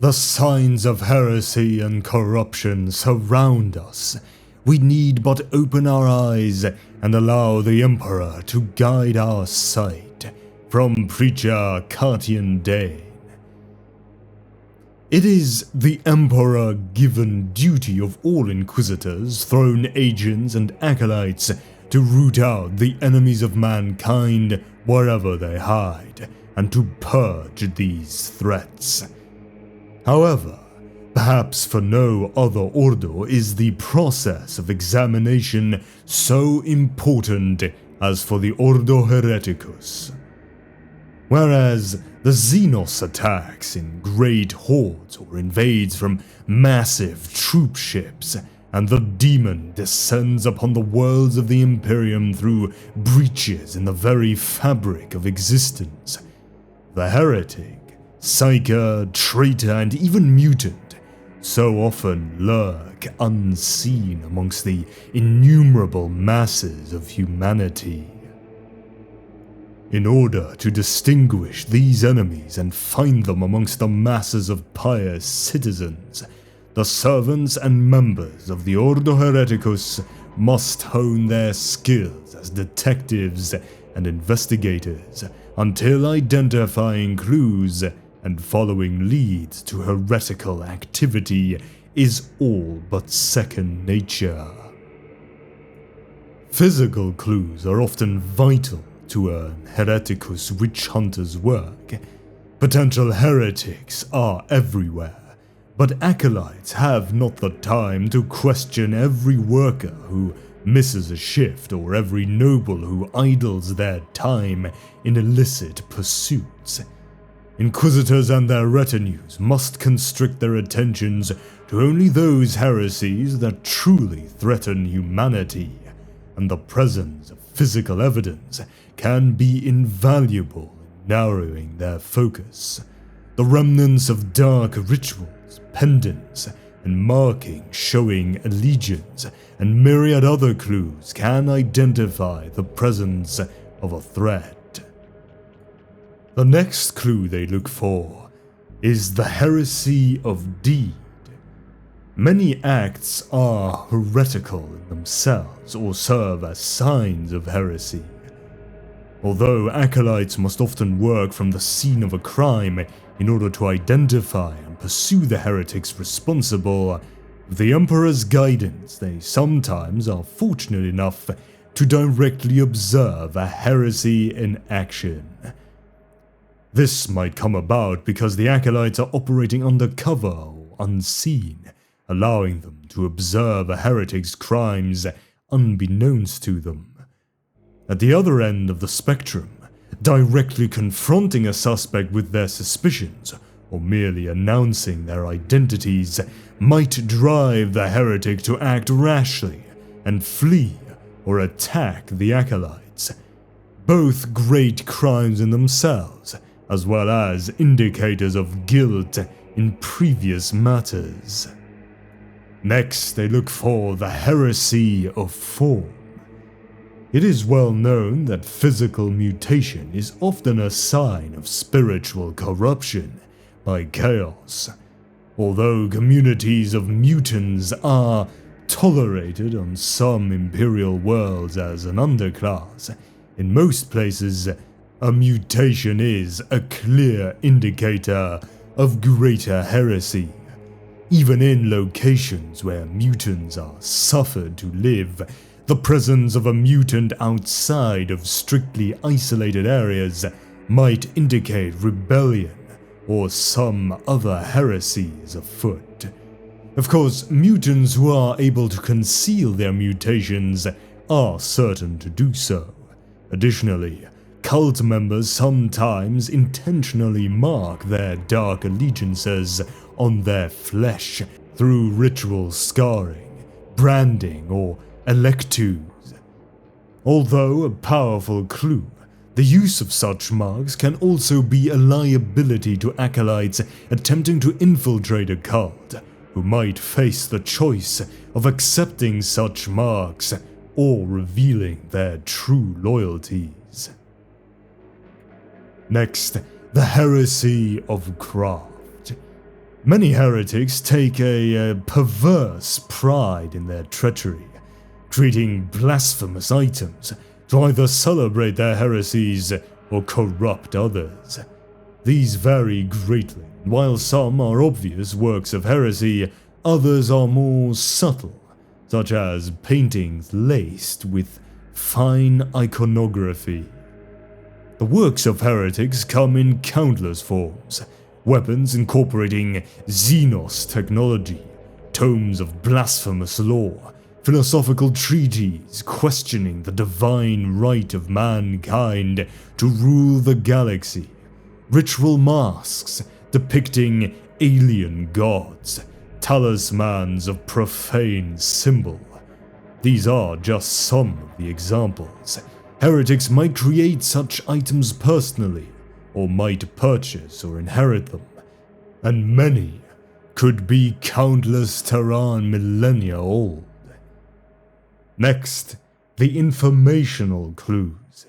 The signs of heresy and corruption surround us. We need but open our eyes and allow the Emperor to guide our sight. From Preacher Cartian Dane. It is the Emperor-given duty of all Inquisitors, throne agents, and acolytes to root out the enemies of mankind wherever they hide, and to purge these threats. However, perhaps for no other order is the process of examination so important as for the Ordo Hereticus. Whereas the xenos attacks in great hordes or invades from massive troop ships, and the demon descends upon the worlds of the Imperium through breaches in the very fabric of existence, the heretic, psyker, traitor, and even mutant so often lurk unseen amongst the innumerable masses of humanity. In order to distinguish these enemies and find them amongst the masses of pious citizens, the servants and members of the Ordo Hereticus must hone their skills as detectives and investigators until identifying clues and following leads to heretical activity is all but second nature. Physical clues are often vital to a hereticus witch hunter's work. Potential heretics are everywhere, but acolytes have not the time to question every worker who misses a shift or every noble who idles their time in illicit pursuits. Inquisitors and their retinues must constrict their attentions to only those heresies that truly threaten humanity, and the presence of physical evidence can be invaluable in narrowing their focus. The remnants of dark rituals, pendants, and markings showing allegiance and myriad other clues can identify the presence of a threat. The next clue they look for is the heresy of deed. Many acts are heretical in themselves or serve as signs of heresy. Although acolytes must often work from the scene of a crime in order to identify and pursue the heretics responsible, with the Emperor's guidance they sometimes are fortunate enough to directly observe a heresy in action. This might come about because the acolytes are operating undercover or unseen, allowing them to observe a heretic's crimes unbeknownst to them. At the other end of the spectrum, directly confronting a suspect with their suspicions or merely announcing their identities might drive the heretic to act rashly and flee or attack the acolytes. Both great crimes in themselves, as well as indicators of guilt in previous matters. Next, they look for the heresy of form. It is well known that physical mutation is often a sign of spiritual corruption by chaos. Although communities of mutants are tolerated on some Imperial worlds as an underclass, in most places, a mutation is a clear indicator of greater heresy. Even in locations where mutants are suffered to live, the presence of a mutant outside of strictly isolated areas might indicate rebellion or some other heresies afoot. Of course, mutants who are able to conceal their mutations are certain to do so. Additionally, cult members sometimes intentionally mark their dark allegiances on their flesh through ritual scarring, branding, or electus. Although a powerful clue, the use of such marks can also be a liability to acolytes attempting to infiltrate a cult, who might face the choice of accepting such marks or revealing their true loyalties. Next, the heresy of craft. Many heretics take a perverse pride in their treachery, treating blasphemous items to either celebrate their heresies or corrupt others. These vary greatly, and while some are obvious works of heresy, others are more subtle, such as paintings laced with fine iconography. The works of heretics come in countless forms: weapons incorporating xenos technology, tomes of blasphemous lore, philosophical treatises questioning the divine right of mankind to rule the galaxy, ritual masks depicting alien gods, talismans of profane symbol. These are just some of the examples. Heretics might create such items personally, or might purchase or inherit them, and many could be countless Terran millennia old. Next, the informational clues.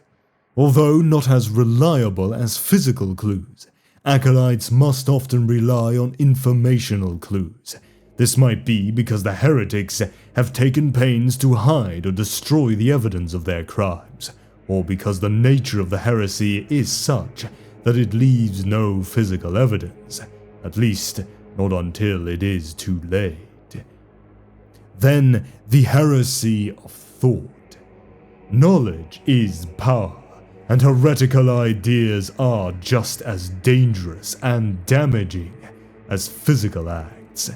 Although not as reliable as physical clues, acolytes must often rely on informational clues. This might be because the heretics have taken pains to hide or destroy the evidence of their crimes, or because the nature of the heresy is such that it leaves no physical evidence, at least not until it is too late. Then, the heresy of thought. Knowledge is power, and heretical ideas are just as dangerous and damaging as physical acts.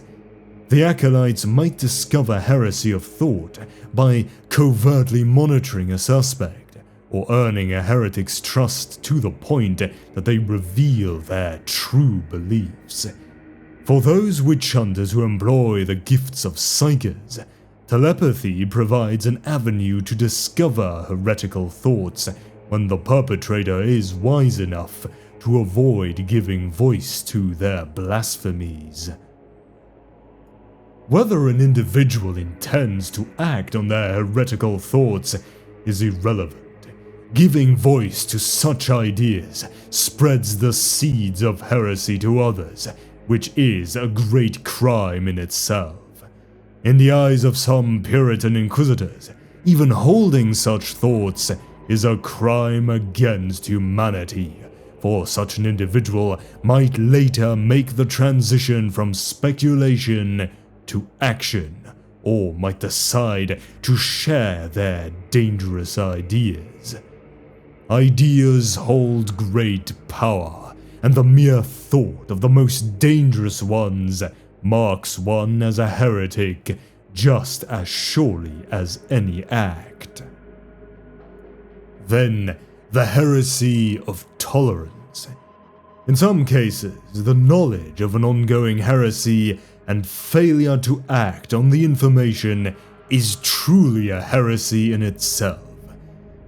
The acolytes might discover heresy of thought by covertly monitoring a suspect, or earning a heretic's trust to the point that they reveal their true beliefs. For those witch hunters who employ the gifts of psychers, telepathy provides an avenue to discover heretical thoughts when the perpetrator is wise enough to avoid giving voice to their blasphemies. Whether an individual intends to act on their heretical thoughts is irrelevant. Giving voice to such ideas spreads the seeds of heresy to others, which is a great crime in itself. In the eyes of some Puritan inquisitors, even holding such thoughts is a crime against humanity, for such an individual might later make the transition from speculation to action, or might decide to share their dangerous ideas. Ideas hold great power, and the mere thought of the most dangerous ones marks one as a heretic just as surely as any act. Then, the heresy of tolerance. In some cases, the knowledge of an ongoing heresy and failure to act on the information is truly a heresy in itself.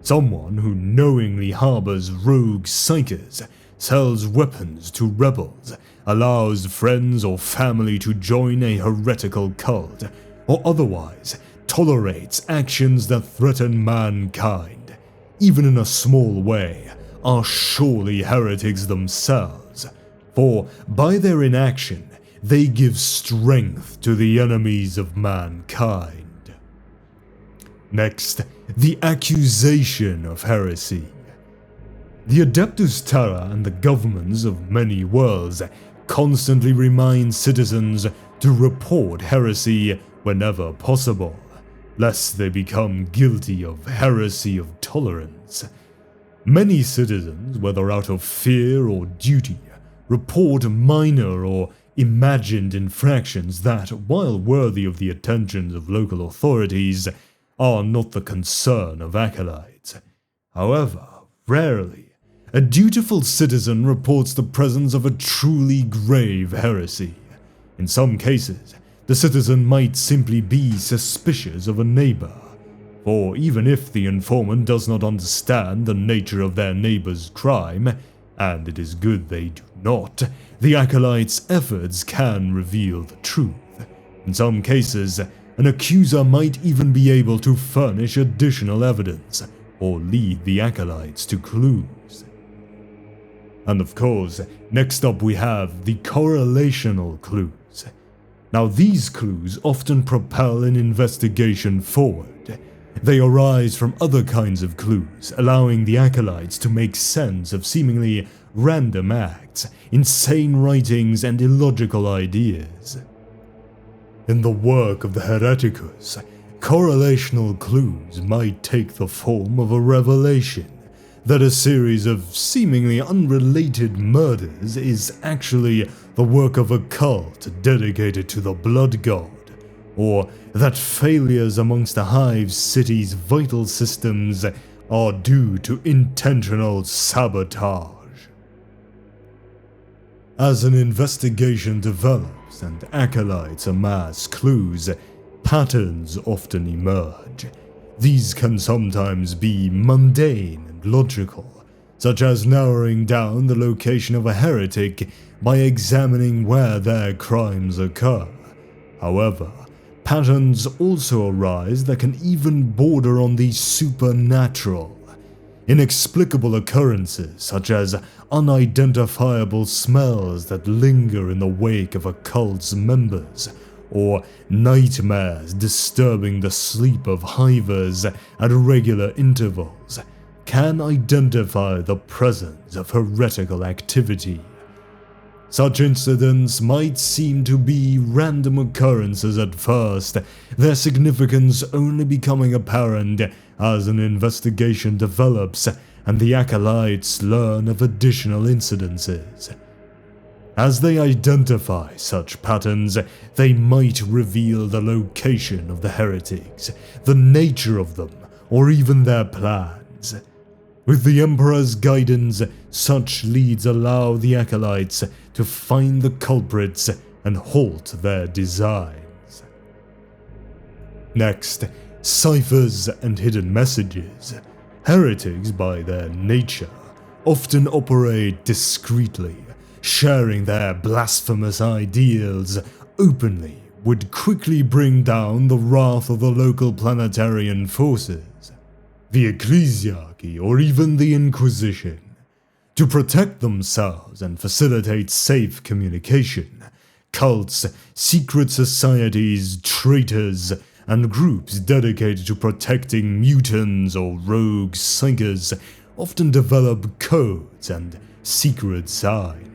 Someone who knowingly harbors rogue psychers, sells weapons to rebels, allows friends or family to join a heretical cult, or otherwise tolerates actions that threaten mankind, even in a small way, are surely heretics themselves, for by their inaction they give strength to the enemies of mankind. Next, the accusation of heresy. The Adeptus Terra and the governments of many worlds constantly remind citizens to report heresy whenever possible, lest they become guilty of heresy of tolerance. Many citizens, whether out of fear or duty, report minor or imagined infractions that, while worthy of the attention of local authorities, are not the concern of acolytes. However, rarely, a dutiful citizen reports the presence of a truly grave heresy. In some cases, the citizen might simply be suspicious of a neighbor, for even if the informant does not understand the nature of their neighbor's crime, and it is good they do not, the acolyte's efforts can reveal the truth. In some cases, an accuser might even be able to furnish additional evidence, or lead the acolytes to clues. And of course, next up we have the correlational clues. Now these clues often propel an investigation forward. They arise from other kinds of clues, allowing the acolytes to make sense of seemingly random acts, insane writings, and illogical ideas. In the work of the Hereticus, correlational clues might take the form of a revelation that a series of seemingly unrelated murders is actually the work of a cult dedicated to the blood god, or that failures amongst the Hive's city's vital systems are due to intentional sabotage. As an investigation develops and acolytes amass clues, patterns often emerge. These can sometimes be mundane and logical, such as narrowing down the location of a heretic by examining where their crimes occur. However, patterns also arise that can even border on the supernatural. Inexplicable occurrences such as unidentifiable smells that linger in the wake of a cult's members, or nightmares disturbing the sleep of hivers at regular intervals, can identify the presence of heretical activity. Such incidents might seem to be random occurrences at first, their significance only becoming apparent as an investigation develops and the acolytes learn of additional incidences. As they identify such patterns, they might reveal the location of the heretics, the nature of them, or even their plans. With the Emperor's guidance, such leads allow the acolytes to find the culprits and halt their designs. Next, ciphers and hidden messages. Heretics, by their nature, often operate discreetly. Sharing their blasphemous ideals openly would quickly bring down the wrath of the local planetarian forces, the Ecclesiarchy, or even the Inquisition. To protect themselves and facilitate safe communication, cults, secret societies, traitors, and groups dedicated to protecting mutants or rogue psychers often develop codes and secret signs.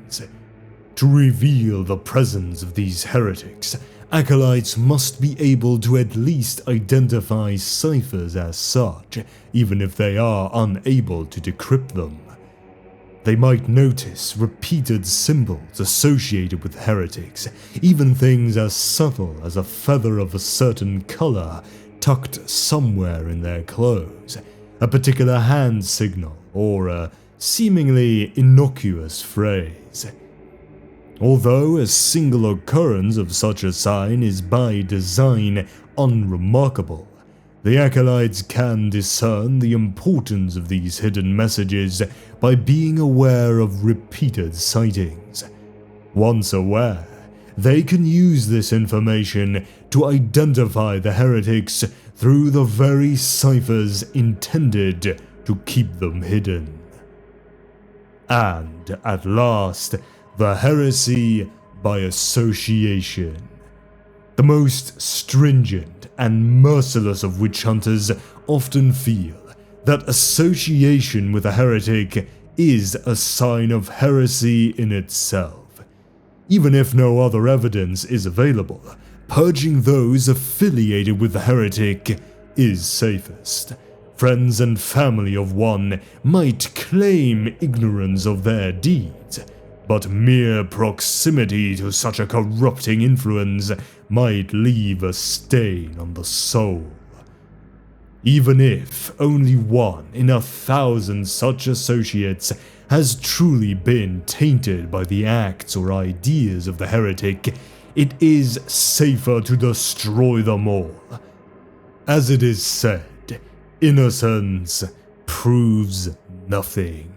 To reveal the presence of these heretics, acolytes must be able to at least identify ciphers as such, even if they are unable to decrypt them. They might notice repeated symbols associated with heretics, even things as subtle as a feather of a certain color tucked somewhere in their clothes, a particular hand signal, or a seemingly innocuous phrase. Although a single occurrence of such a sign is by design unremarkable, the acolytes can discern the importance of these hidden messages by being aware of repeated sightings. Once aware, they can use this information to identify the heretics through the very ciphers intended to keep them hidden. And at last, the heresy by association. The most stringent and merciless of witch hunters often feel that association with a heretic is a sign of heresy in itself. Even if no other evidence is available, purging those affiliated with the heretic is safest. Friends and family of one might claim ignorance of their deeds, but mere proximity to such a corrupting influence might leave a stain on the soul. Even if only 1 in 1,000 such associates has truly been tainted by the acts or ideas of the heretic, it is safer to destroy them all. As it is said, innocence proves nothing.